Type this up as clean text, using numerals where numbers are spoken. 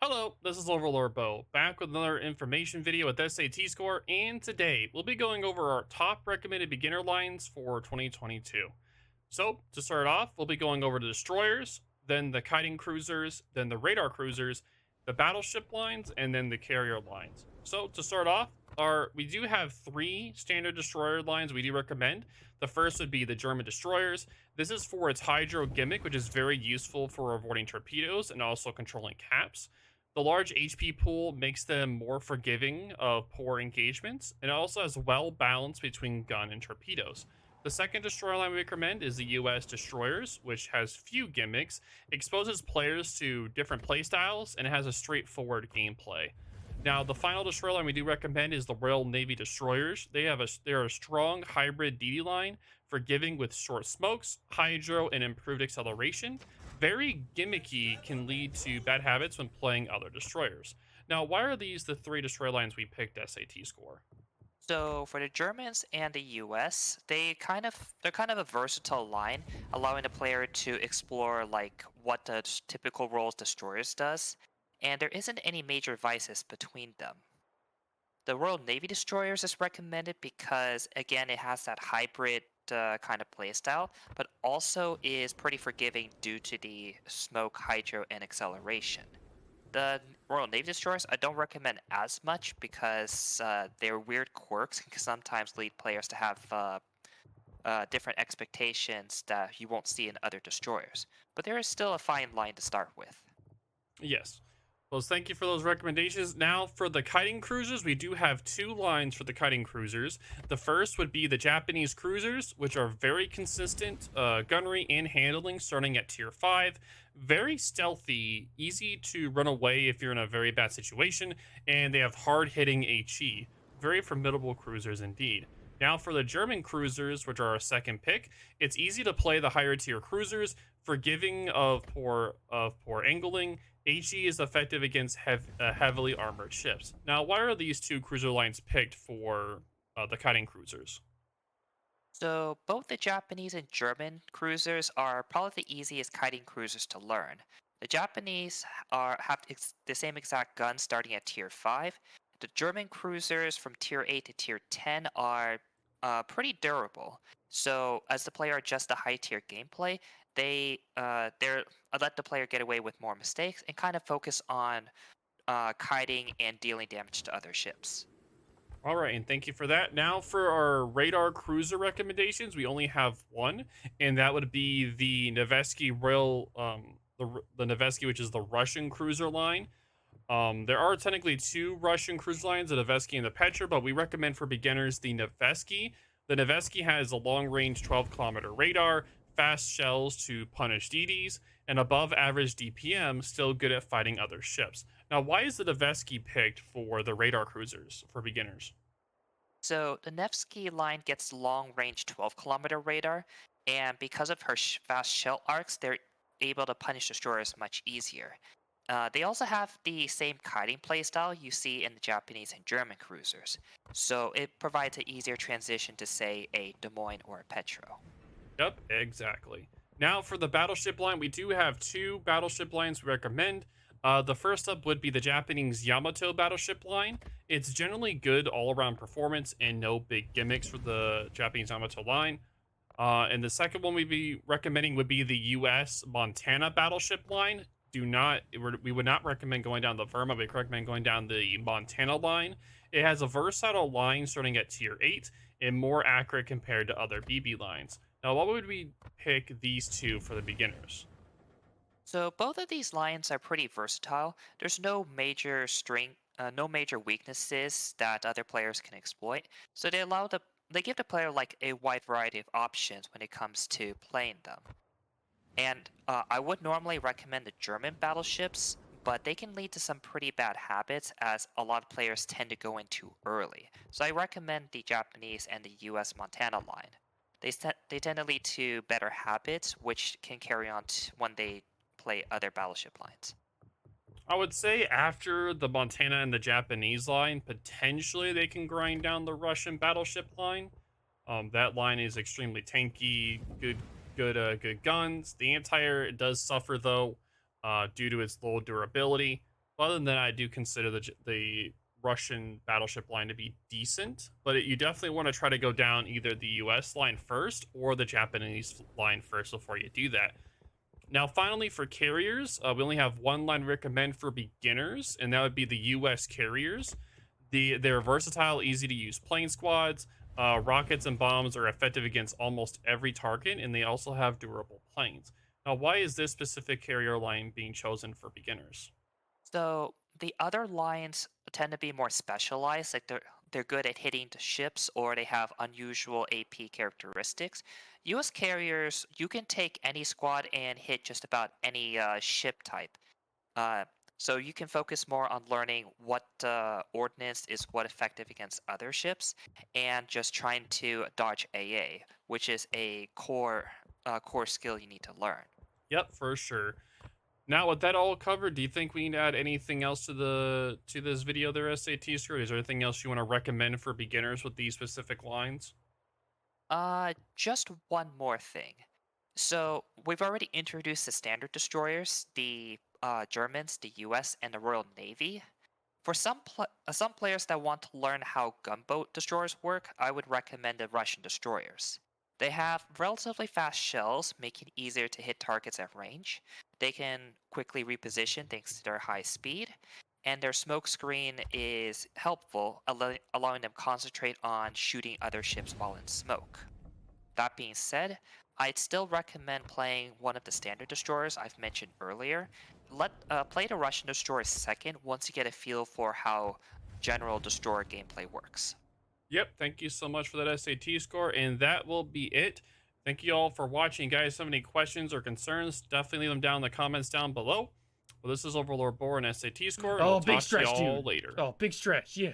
Hello, this is OverlordBou, back with another information video with SAT score, and today we'll be going over our top recommended beginner lines for 2022. So, to start off, we'll be going over the destroyers, then the kiting cruisers, then the radar cruisers, the battleship lines, and then the carrier lines. So, to start off, we do have three standard destroyer lines we do recommend. The first would be the German destroyers. This is for its hydro gimmick, which is very useful for avoiding torpedoes and also controlling caps. The large HP pool makes them more forgiving of poor engagements, and it also has well balance between gun and torpedoes. The second destroyer line we recommend is the US Destroyers, which has few gimmicks, exposes players to different playstyles, and has a straightforward gameplay. Now, the final destroyer line we do recommend is the Royal Navy Destroyers. They're a strong hybrid DD line, forgiving with short smokes, hydro, and improved acceleration. Very gimmicky, can lead to bad habits when playing other destroyers. Now, why are these the three destroyer lines we picked SAT score? So for the Germans and the US, they're kind of a versatile line, allowing the player to explore like what the typical roles destroyers does, and there isn't any major vices between them. The Royal Navy destroyers is recommended because again it has that hybrid kind of playstyle, but also is pretty forgiving due to the smoke, hydro, and acceleration. The Royal Navy destroyers I don't recommend as much because their weird quirks can sometimes lead players to have different expectations that you won't see in other destroyers. But there is still a fine line to start with. Yes. Well, thank you for those recommendations. Now, for the kiting cruisers, we do have two lines for the kiting cruisers. The first would be the Japanese cruisers, which are very consistent gunnery and handling, starting at tier 5. Very stealthy, easy to run away if you're in a very bad situation, and they have hard hitting HE. Very formidable cruisers indeed. Now, for the German cruisers, which are our second pick, it's easy to play the higher tier cruisers, forgiving of poor angling. HE is effective against heavily armored ships. Now, why are these two cruiser lines picked for the kiting cruisers? So both the Japanese and German cruisers are probably the easiest kiting cruisers to learn. The Japanese the same exact guns starting at tier 5. The German cruisers from tier 8 to tier 10 are pretty durable. So as the player adjusts the high tier gameplay, they're let the player get away with more mistakes and kind of focus on kiting and dealing damage to other ships. All right, and thank you for that. Now, for our radar cruiser recommendations, we only have one, and that would be the Nevsky Royal, the Nevsky, which is the Russian cruiser line. There are technically two Russian cruise lines, the Nevsky and the Petra, but we recommend for beginners the Nevsky. The Nevsky has a long-range 12-kilometer radar, fast shells to punish DDs, and above average DPM, still good at fighting other ships. Now, why is the Nevsky picked for the radar cruisers for beginners? So the Nevsky line gets long-range 12-kilometer radar, and because of her fast shell arcs, they're able to punish destroyers much easier. They also have the same kiting playstyle you see in the Japanese and German cruisers, so it provides an easier transition to, say, a Des Moines or a Petro. Yep, exactly. Now, for the battleship line, we do have two battleship lines we recommend. The first up would be the Japanese Yamato battleship line. It's generally good all around performance and no big gimmicks for the Japanese Yamato line. And the second one we'd be recommending would be the US Montana battleship line. We would not recommend going down the Verma, we recommend going down the Montana line. It has a versatile line starting at tier 8 and more accurate compared to other BB lines. Now, what would we pick these two for the beginners? So both of these lines are pretty versatile. There's no major weaknesses that other players can exploit. So they give the player like a wide variety of options when it comes to playing them. And I would normally recommend the German battleships, but they can lead to some pretty bad habits as a lot of players tend to go in too early. So I recommend the Japanese and the US Montana line. They tend to lead to better habits, which can carry on when they play other battleship lines. I would say after the Montana and the Japanese line, potentially they can grind down the Russian battleship line. That line is extremely tanky, good guns. The anti-air does suffer though, due to its low durability. Other than that, I do consider the Russian battleship line to be decent, but you definitely want to try to go down either the US line first or the Japanese line first before you do that. Now, finally, for carriers, we only have one line recommend for beginners, and that would be the US Carriers. They're versatile, easy to use plane squads. Rockets and bombs are effective against almost every target, and they also have durable planes. Now, why is this specific carrier line being chosen for beginners? So the other lines tend to be more specialized, like they're good at hitting the ships or they have unusual AP characteristics. US carriers, you can take any squad and hit just about any ship type. Uh, so you can focus more on learning what ordnance is what effective against other ships, and just trying to dodge AA, which is a core skill you need to learn. Yep, for sure. Now, with that all covered, do you think we need to add anything else to this video there, SAT Screw? Is there anything else you want to recommend for beginners with these specific lines? Just one more thing. So we've already introduced the standard destroyers, the Germans, the U.S., and the Royal Navy. For some players that want to learn how gunboat destroyers work, I would recommend the Russian destroyers. They have relatively fast shells, making it easier to hit targets at range. They can quickly reposition thanks to their high speed, and their smoke screen is helpful, allowing them to concentrate on shooting other ships while in smoke. That being said, I'd still recommend playing one of the standard destroyers I've mentioned earlier. Play the Russian destroyer second once you get a feel for how general destroyer gameplay works. Yep, thank you so much for that SAT score, and that will be it. Thank you all for watching. Guys, have any questions or concerns, definitely leave them down in the comments down below. Well, this is OverlordBou and SAT score, and we'll Oh, big talk to stretch, y'all dude. later. Oh, big stretch. Yeah.